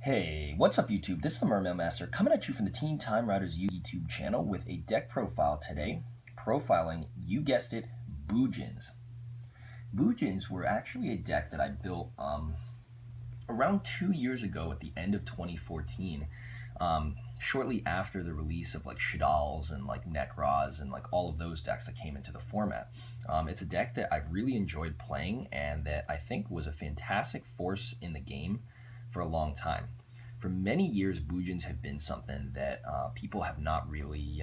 Hey, what's up YouTube? This is the Mermail Master coming at you from the Team Time Riders YouTube channel with a deck profile today, profiling, you guessed it, Bujins. Bujins were actually a deck that I built around 2 years ago at the end of 2014, shortly after the release of like Shaddolls and like Nekroz and like all of those decks that came into the format. It's a deck that I've really enjoyed playing and that I think was a fantastic force in the game for a long time. For many years, Bujins have been something that people have not really,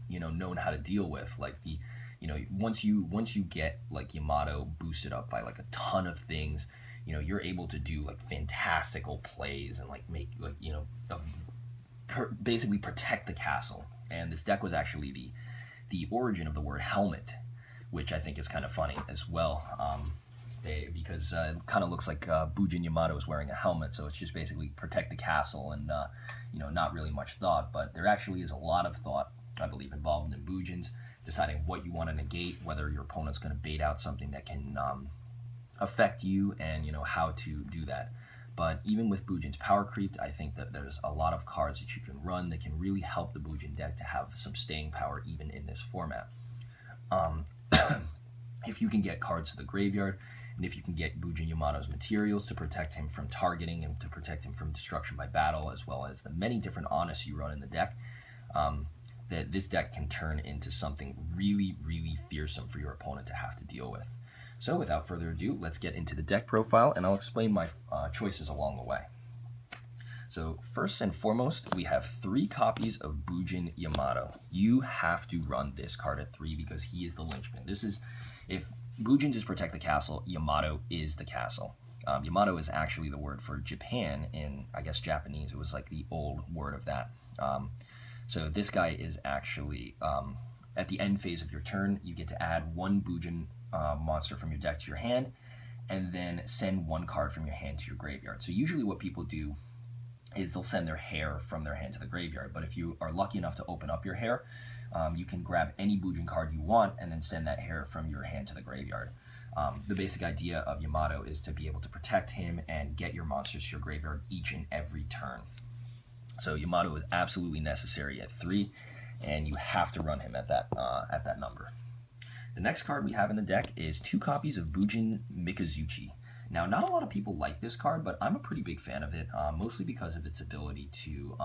known how to deal with. Like once you get like Yamato boosted up by like a ton of things, you're able to do like fantastical plays and like make like basically protect the castle. And this deck was actually the origin of the word helmet, which I think is kind of funny as well. Because it kind of looks like Bujin Yamato is wearing a helmet, so it's just basically protect the castle and not really much thought. But there actually is a lot of thought, I believe, involved in Bujins, deciding what you want to negate, whether your opponent's going to bait out something that can affect you, and how to do that. But even with Bujin's power creep, I think that there's a lot of cards that you can run that can really help the Bujin deck to have some staying power even in this format. If you can get cards to the graveyard, and if you can get Bujin Yamato's materials to protect him from targeting and to protect him from destruction by battle, as well as the many different Honest you run in the deck, that this deck can turn into something really, really fearsome for your opponent to have to deal with. So without further ado, let's get into the deck profile, and I'll explain my choices along the way. So first and foremost, we have 3 copies of Bujin Yamato. You have to run this card at 3 because he is the linchpin. This is, if Bujin just protect the castle, Yamato is the castle. Yamato is actually the word for Japan in, I guess, Japanese. It was like the old word of that. So this guy is actually, at the end phase of your turn, you get to add 1 Bujin monster from your deck to your hand, and then send 1 card from your hand to your graveyard. So usually what people do is they'll send their hair from their hand to the graveyard. But if you are lucky enough to open up your hair, you can grab any Bujin card you want and then send that hair from your hand to the graveyard. The basic idea of Yamato is to be able to protect him and get your monsters to your graveyard each and every turn. So Yamato is absolutely necessary at 3, and you have to run him at that number. The next card we have in the deck is 2 copies of Bujin Mikazuchi. Now, not a lot of people like this card, but I'm a pretty big fan of it, mostly because of its ability to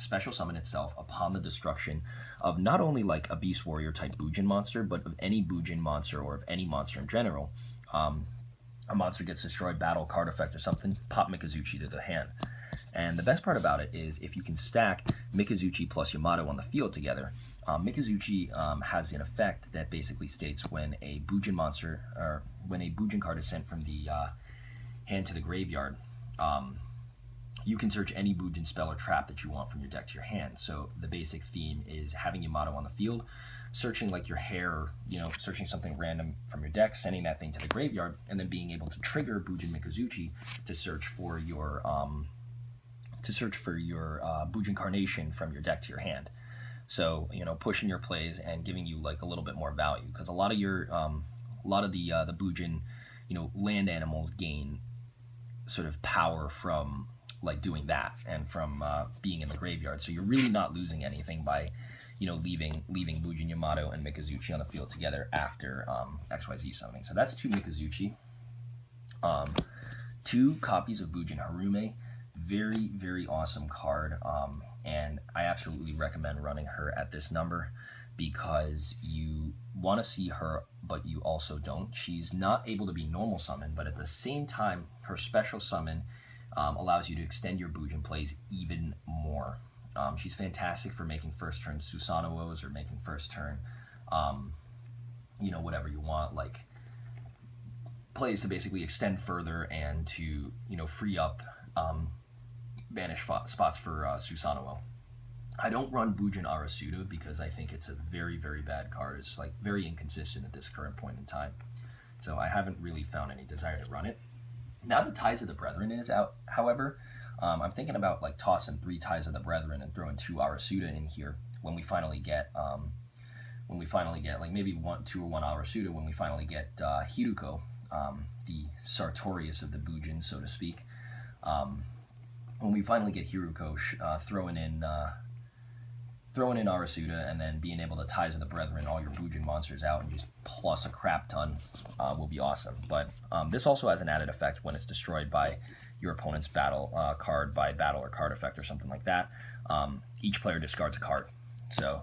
special summon itself upon the destruction of not only like a Beast Warrior type Bujin monster, but of any Bujin monster or of any monster in general. A monster gets destroyed, battle, card effect, or something, pop Mikazuchi to the hand. And the best part about it is if you can stack Mikazuchi plus Yamato on the field together, Mikazuchi has an effect that basically states when a Bujin monster, or when a Bujin card is sent from the hand to the graveyard, you can search any Bujin spell or trap that you want from your deck to your hand. So the basic theme is having Yamato on the field, searching like your hair, searching something random from your deck, sending that thing to the graveyard, and then being able to trigger Bujin Mikazuchi to search for your Bujin Carnation from your deck to your hand. So pushing your plays and giving you like a little bit more value, because a lot of the Bujin land animals gain sort of power from like doing that and from being in the graveyard. So you're really not losing anything by leaving Bujin Yamato and Mikazuchi on the field together after XYZ summoning. So that's 2 Mikazuchi. 2 copies of Bujin Harume. Very, very awesome card, and I absolutely recommend running her at this number because you want to see her, but you also don't. She's not able to be normal summon, but at the same time, her special summon allows you to extend your Bujin plays even more. She's fantastic for making first turn Susanoo-os or making first turn, whatever you want, like plays to basically extend further and to, free up banish spots for Susanoo-o. I don't run Bujin Arasuda because I think it's a very, very bad card. It's like very inconsistent at this current point in time. So I haven't really found any desire to run it. Now that Ties of the Brethren is out, however, I'm thinking about like tossing 3 Ties of the Brethren and throwing 2 Arasuda in here when we finally get like maybe 2 or 1 Arasuda when we finally get Hiruko, the Sartorius of the Bujins, so to speak. when we finally get Hiruko throwing in Arasuda and then being able to Ties of the Brethren all your Bujin monsters out and just plus a crap ton will be awesome. But this also has an added effect when it's destroyed by your opponent's battle card by battle or card effect or something like that. Each player discards a card. So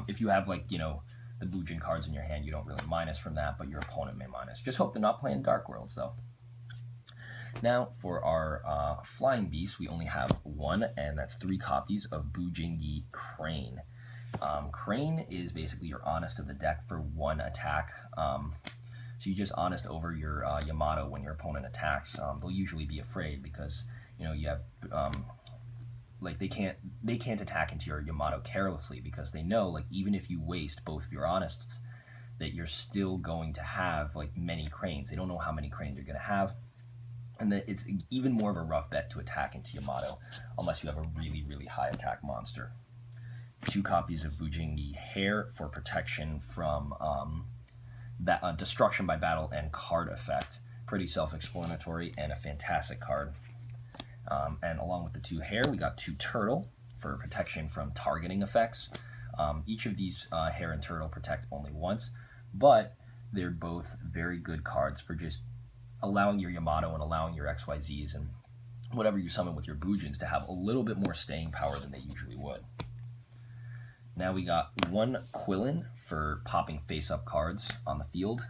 if you have, like, you know, the Bujin cards in your hand, you don't really minus from that, but your opponent may minus. Just hope they're not playing Dark Worlds, though. Now, for our Flying Beast, we only have one, and that's 3 copies of Bujin Crane. Crane is basically your Honest of the deck for 1 attack. So you just Honest over your Yamato when your opponent attacks. They'll usually be afraid because, you know, you have... like, they can't attack into your Yamato carelessly because they know, like, even if you waste both of your Honests, that you're still going to have, like, many Cranes. They don't know how many Cranes you're going to have. And that it's even more of a rough bet to attack into Yamato unless you have a really, really high attack monster. 2 copies of Bujin Hair for protection from destruction by battle and card effect. Pretty self-explanatory and a fantastic card. And along with the 2 Hair, we got 2 Turtle for protection from targeting effects. Each of these Hair and Turtle protect only once, but they're both very good cards for just allowing your Yamato and allowing your XYZs and whatever you summon with your Bujins to have a little bit more staying power than they usually would. Now we got 1 Quillin for popping face-up cards on the field.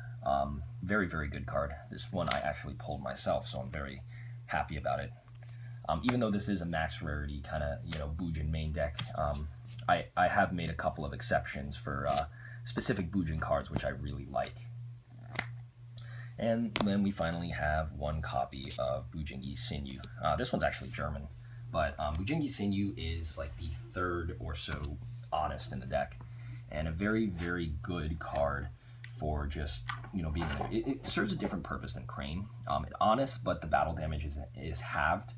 Very, very good card. This one I actually pulled myself, so I'm very happy about it. Even though this is a max rarity kind of, you know, Bujin main deck, I have made a couple of exceptions for specific Bujin cards which I really like. And then we finally have 1 copy of Bujin Sinew. This one's actually German, but Bujin Sinew is like the 3rd or so Honest in the deck, and a very, very good card for just, you know, being... It serves a different purpose than Crane. It's Honest, but the battle damage is halved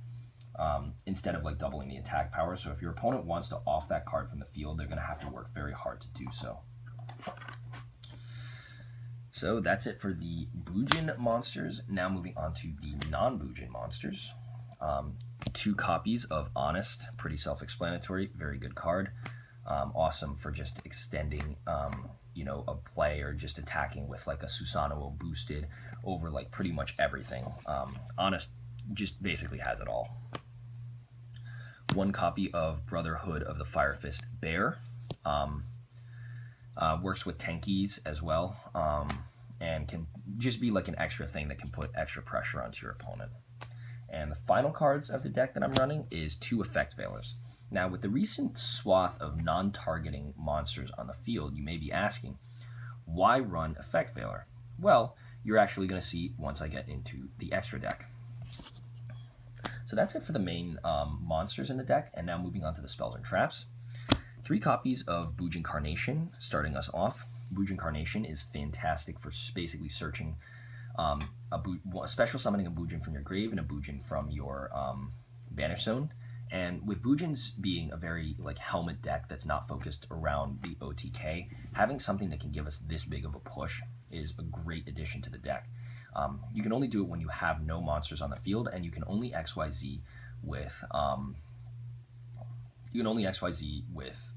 instead of, like, doubling the attack power. So if your opponent wants to off that card from the field, they're going to have to work very hard to do so. So that's it for the Bujin monsters. Now moving on to the non-Bujin monsters. 2 copies of Honest, pretty self-explanatory, very good card. Awesome for just extending, you know, a play or just attacking with, like, a Susanoo boosted over, like, pretty much everything. Honest just basically has it all. 1 copy of Brotherhood of the Fire Fist Bear. Works with Tenkis as well, and can just be like an extra thing that can put extra pressure onto your opponent. And the final cards of the deck that I'm running is 2 Effect Veilers. Now, with the recent swath of non-targeting monsters on the field, you may be asking, why run Effect Veiler? Well, you're actually going to see once I get into the extra deck. So that's it for the main monsters in the deck, and now moving on to the spells and traps. 3 copies of Bujin Carnation, starting us off. Bujin Carnation is fantastic for basically searching a special summoning a Bujin from your grave and a Bujin from your Banish Zone. And with Bujins being a very, like, helmet deck that's not focused around the OTK, having something that can give us this big of a push is a great addition to the deck. You can only do it when you have no monsters on the field, and you can only XYZ with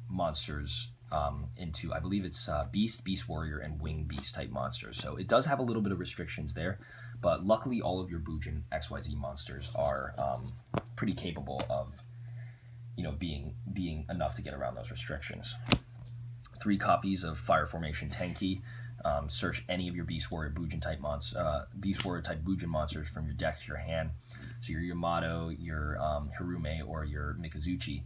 monsters into, I believe it's Beast, Beast Warrior, and Winged Beast type monsters. So it does have a little bit of restrictions there, but luckily all of your Bujin XYZ monsters are pretty capable of, you know, being enough to get around those restrictions. 3 copies of Fire Formation Tenki. Search any of your Beast Warrior Bujin type Bujin monsters from your deck to your hand. So your Yamato, your Hirume, or your Mikazuchi.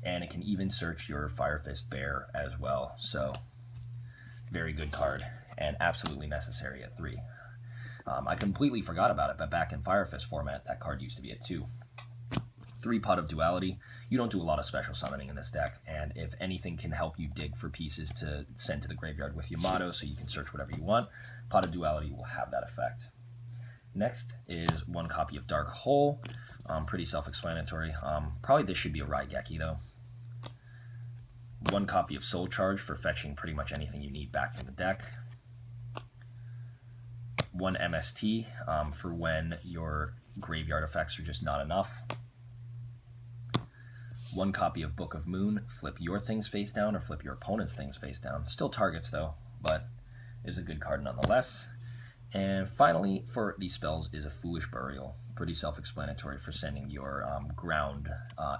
And it can even search your Fire Fist Bear as well. So, very good card, and absolutely necessary at 3. I completely forgot about it, but back in Fire Fist format, that card used to be at 2. 3 Pot of Duality. You don't do a lot of special summoning in this deck, and if anything can help you dig for pieces to send to the graveyard with Yamato so you can search whatever you want, Pot of Duality will have that effect. Next is 1 copy of Dark Hole. Pretty self-explanatory. Probably this should be a Raigeki, though. 1 copy of Soul Charge for fetching pretty much anything you need back from the deck. 1 MST for when your graveyard effects are just not enough. 1 copy of Book of Moon, flip your things face down or flip your opponent's things face down. Still targets though, but is a good card nonetheless. And finally, for these spells, is a Foolish Burial. Pretty self-explanatory for sending your ground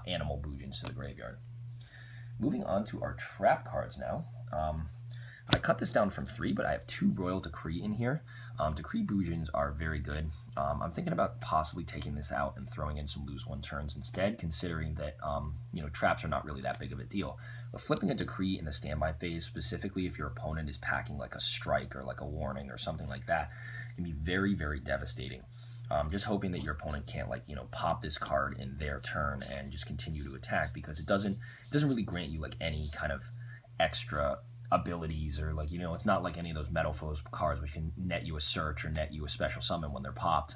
animal Bujins to the graveyard. Moving on to our trap cards now. I cut this down from 3, but I have 2 Royal Decree in here. Decree Bujins are very good. I'm thinking about possibly taking this out and throwing in some lose 1 turns instead, considering that traps are not really that big of a deal. But flipping a Decree in the standby phase, specifically if your opponent is packing like a strike or like a warning or something like that, can be very, very devastating. Just hoping that your opponent can't pop this card in their turn and just continue to attack, because it doesn't really grant you like any kind of extra abilities, or it's not like any of those Metal Foes cards which can net you a search or net you a special summon when they're popped.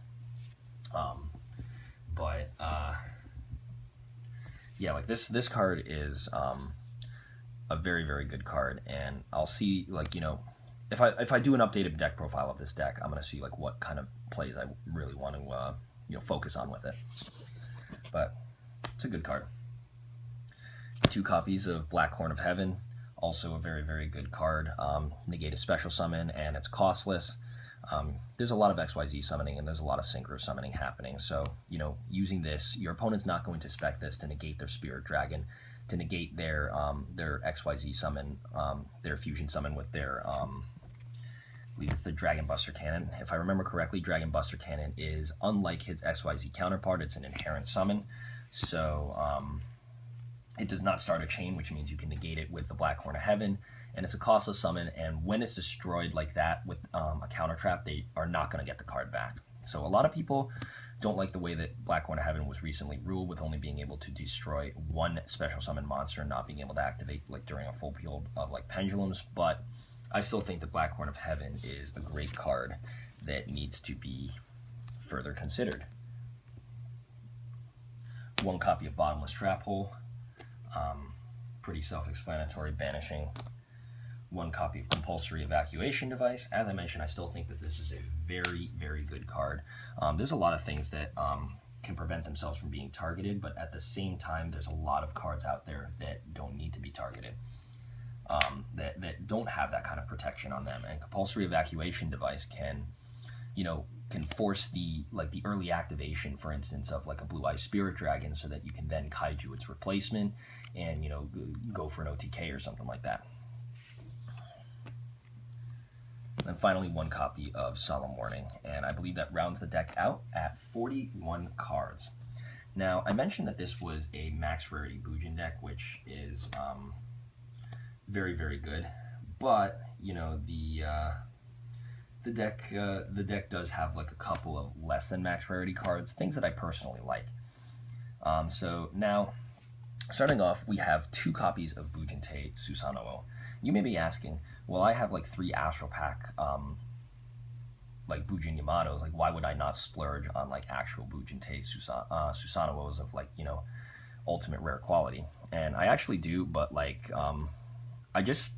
Yeah, like this card is a very, very good card, and I'll see if I do an updated deck profile of this deck, I'm gonna see like what kind of plays I really want to focus on with it. But it's a good card. 2 copies of Black Horn of Heaven. Also a very, very good card. Negate a special summon, and it's costless. There's a lot of XYZ summoning, and there's a lot of synchro summoning happening. So, using this, your opponent's not going to expect this to negate their Spirit Dragon, to negate their XYZ summon, their fusion summon with their, I believe it's the Dragon Buster Cannon. If I remember correctly, Dragon Buster Cannon is, unlike his XYZ counterpart, it's an inherent summon. So, it does not start a chain, which means you can negate it with the Black Horn of Heaven, and it's a costless summon, and when it's destroyed like that with a counter trap, they are not going to get the card back. So a lot of people don't like the way that Black Horn of Heaven was recently ruled, with only being able to destroy 1 special summon monster and not being able to activate during a full field of pendulums, but I still think that Black Horn of Heaven is a great card that needs to be further considered. 1 copy of Bottomless Trap Hole. Pretty self-explanatory, banishing. 1 copy of Compulsory Evacuation Device. As I mentioned, I still think that this is a very, very good card. There's a lot of things that can prevent themselves from being targeted, but at the same time, there's a lot of cards out there that don't need to be targeted, that don't have that kind of protection on them. And Compulsory Evacuation Device can force the early activation, for instance, of like a Blue Eye Spirit Dragon, so that you can then kaiju its replacement and go for an OTK or something like that. And finally, 1 copy of Solemn Warning, and I believe that rounds the deck out at 41 cards. Now, I mentioned that this was a max rarity Bujin deck, which is very, very good, but the deck does have like a couple of less than max rarity cards, things that I personally like. So now, starting off, we have 2 copies of Bujin Susanoo. You may be asking, well, I have like 3 Astral Pack Bujin Yamatos, why would I not splurge on actual Bujin Susanoo's of ultimate rare quality? And I actually do, but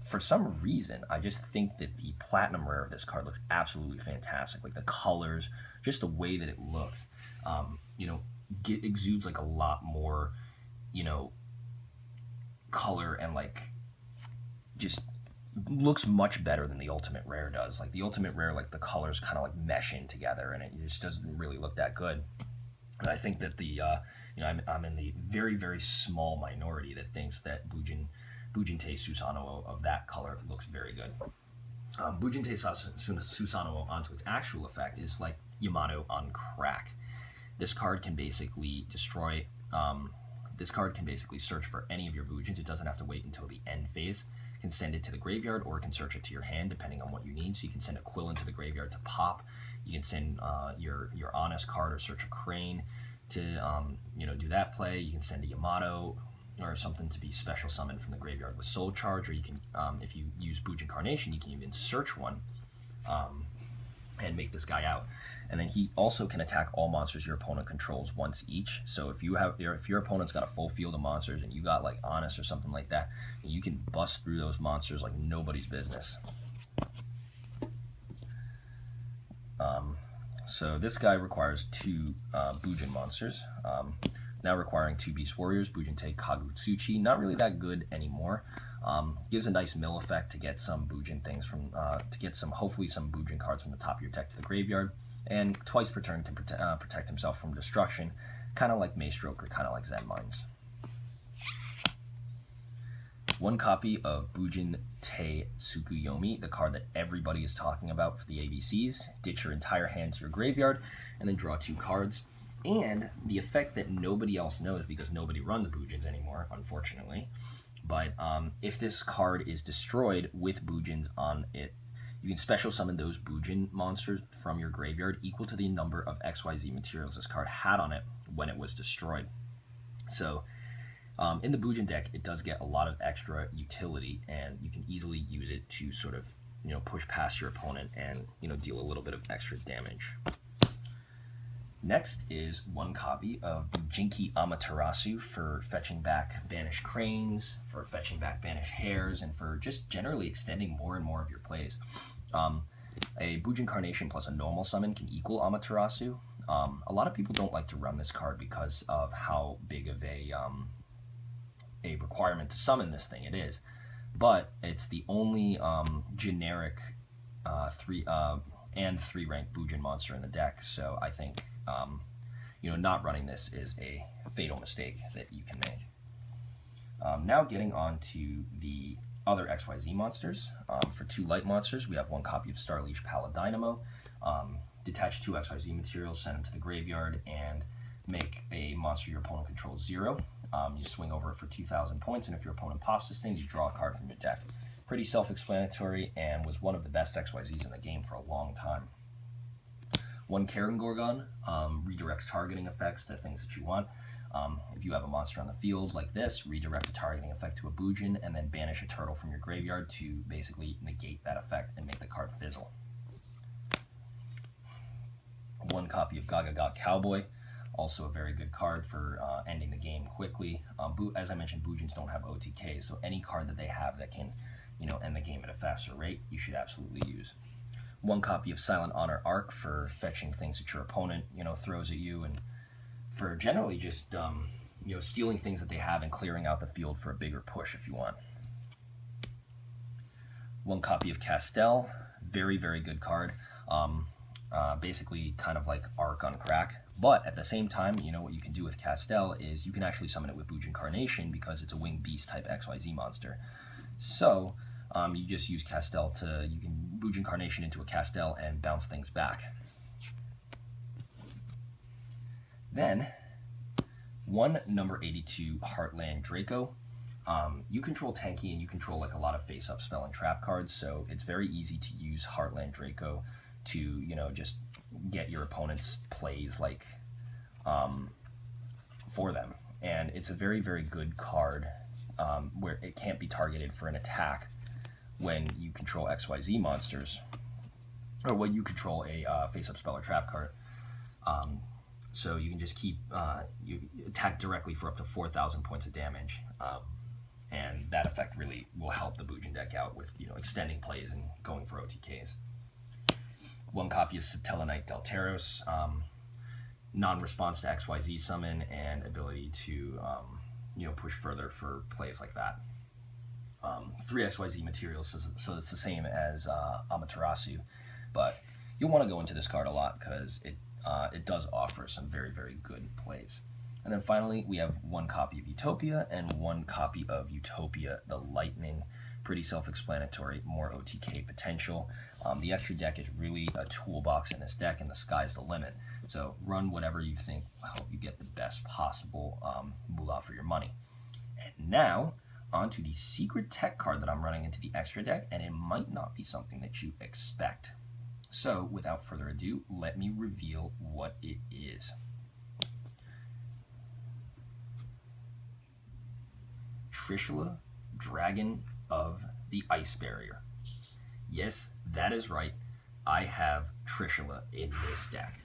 for some reason, I just think that the platinum rare of this card looks absolutely fantastic. The colors, just the way that it looks, exudes a lot more, color, and just looks much better than the ultimate rare does. The ultimate rare, the colors kind of mesh in together, and it just doesn't really look that good. And I think that the, I'm in the very, very small minority that thinks that Bujin Susanoo of that color looks very good. Bujin Susanoo onto its actual effect is like Yamato on crack. This card can basically destroy. This card can basically search for any of your Bujins. It doesn't have to wait until the end phase. It can send it to the graveyard, or it can search it to your hand, depending on what you need. So you can send a Quill into the graveyard to pop. You can send your Honest card or search a Crane to do that play. You can send a Yamato or something to be special summoned from the graveyard with Soul Charge, or you can, if you use Bujin Carnation, you can even search one and make this guy out. And then he also can attack all monsters your opponent controls once each. So if your opponent's got a full field of monsters and you got Honest or something like that, you can bust through those monsters like nobody's business. So this guy requires 2 Bujin monsters. Now requiring 2 Beast Warriors, Bujinte Kagutsuchi. Not really that good anymore. Gives a nice mill effect to get some Bujin things from, to get some, hopefully some Bujin cards from the top of your deck to the graveyard. And twice per turn to protect himself from destruction. Kind of like Maestroke, kind of like Zen Mines. 1 copy of Bujin Te Tsukuyomi, the card that everybody is talking about for the ABCs. Ditch your entire hand to your graveyard, and then draw 2 cards. And the effect that nobody else knows, because nobody runs Bujins anymore, unfortunately. But if this card is destroyed with Bujins on it, you can special summon those Bujin monsters from your graveyard equal to the number of XYZ materials this card had on it when it was destroyed. So in the Bujin deck, it does get a lot of extra utility, and you can easily use it to sort of, push past your opponent and, deal a little bit of extra damage. Next is 1 copy of Bujinki Amaterasu for fetching back Banished Cranes, for fetching back Banished Hares, and for just generally extending more and more of your plays. A Bujin Carnation plus a normal summon can equal Amaterasu. A lot of people don't like to run this card because of how big of a requirement to summon this thing it is, but it's the only generic 3 rank Bujin monster in the deck, so I think not running this is a fatal mistake that you can make. Now getting on to the other XYZ monsters. For 2 light monsters, we have 1 copy of Starleash Paladynamo. Detach 2 XYZ materials, send them to the graveyard, and make a monster your opponent controls 0. You swing over it for 2,000 points, and if your opponent pops this thing, you draw a card from your deck. Pretty self-explanatory, and was one of the best XYZs in the game for a long time. 1 Karen Gorgon redirects targeting effects to things that you want. If you have a monster on the field like this, redirect a targeting effect to a Bujin, and then banish a turtle from your graveyard to basically negate that effect and make the card fizzle. 1 copy of Gaga Cowboy. Also a very good card for ending the game quickly. As I mentioned, Bujins don't have OTKs, so any card that they have that can, end the game at a faster rate, you should absolutely use. 1 copy of Silent Honor Arc for fetching things that your opponent, throws at you, and for generally just, stealing things that they have and clearing out the field for a bigger push if you want. 1 copy of Castel, very, very good card. Basically kind of like Arc on crack. But at the same time, what you can do with Castel is you can actually summon it with Bujin Carnation because it's a Winged Beast type XYZ monster. So you just use Castel you can Bujin Carnation into a Castel and bounce things back. Then 1 number 82 Heartland Draco. You control tanky and you control like a lot of face-up spell and trap cards, so it's very easy to use Heartland Draco to, just get your opponent's plays like for them. And it's a very, very good card where it can't be targeted for an attack when you control XYZ monsters, or when you control a face-up spell or trap card. So you can just keep, you attack directly for up to 4,000 points of damage. And that effect really will help the Bujin deck out with, extending plays and going for OTKs. 1 copy of Satellanite Delteros, non-response to XYZ summon, and ability to, push further for plays like that. 3 XYZ materials, so it's the same as Amaterasu, but you'll want to go into this card a lot because it does offer some very, very good plays. And then finally, we have 1 copy of Utopia and 1 copy of Utopia the Lightning. Pretty self-explanatory, more OTK potential. The extra deck is really a toolbox in this deck, and the sky's the limit. So run whatever you think will help you get the best possible moolah for your money. And now, on to the secret tech card that I'm running into the extra deck, and it might not be something that you expect. So, without further ado, let me reveal what it is. Trishula, Dragon of the Ice Barrier. Yes, that is right. I have Trishula in this deck.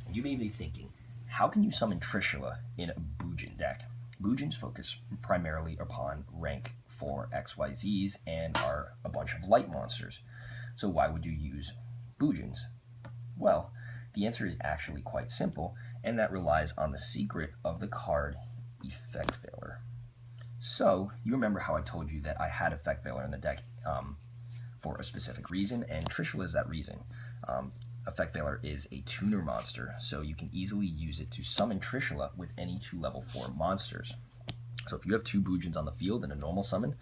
And you may be thinking, how can you summon Trishula in a Bujin deck? Bujins focus primarily upon rank 4 XYZs and are a bunch of light monsters. So why would you use Bujins? Well, the answer is actually quite simple, and that relies on the secret of the card Effect Veiler. So, you remember how I told you that I had Effect Veiler in the deck for a specific reason, and Trishula is that reason. Effect Veiler is a tuner monster, so you can easily use it to summon Trishula with any 2 level 4 monsters. So if you have 2 Bujins on the field in a normal summon,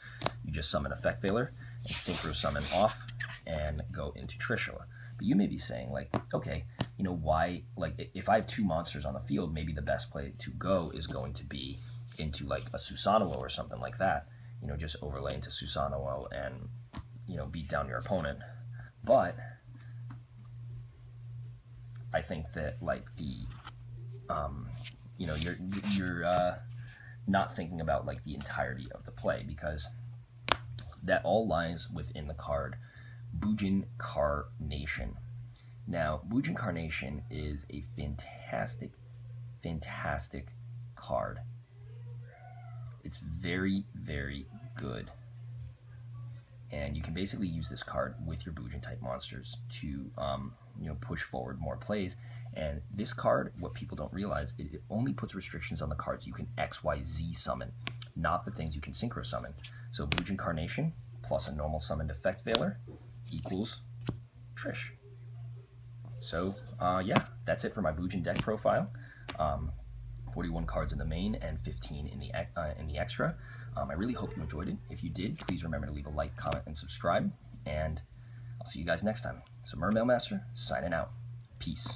you just summon Effect Veiler and Synchro Summon off and go into Trishula. But you may be saying, like, okay, you know, why, like, if I have 2 monsters on the field, maybe the best play to go is going to be into, like, a Susanoo or something like that. You know, just overlay into Susanoo and, you know, beat down your opponent. But I think that, like, the, you know, you're not thinking about, like, the entirety of the play, because that all lies within the card Bujin Carnation. Now, Bujin Carnation is a fantastic, fantastic card. It's very, very good. And you can basically use this card with your Bujin type monsters to you know, push forward more plays. And this card, what people don't realize, it only puts restrictions on the cards you can XYZ summon, not the things you can Synchro Summon. So Bujin Carnation plus a normal summoned Effect Veiler equals Trish. So yeah, that's it for my Bujin deck profile. 41 cards in the main and 15 in the extra. I really hope you enjoyed it. If you did, please remember to leave a like, comment, and subscribe. And I'll see you guys next time. So Mermail Master, signing out. Peace.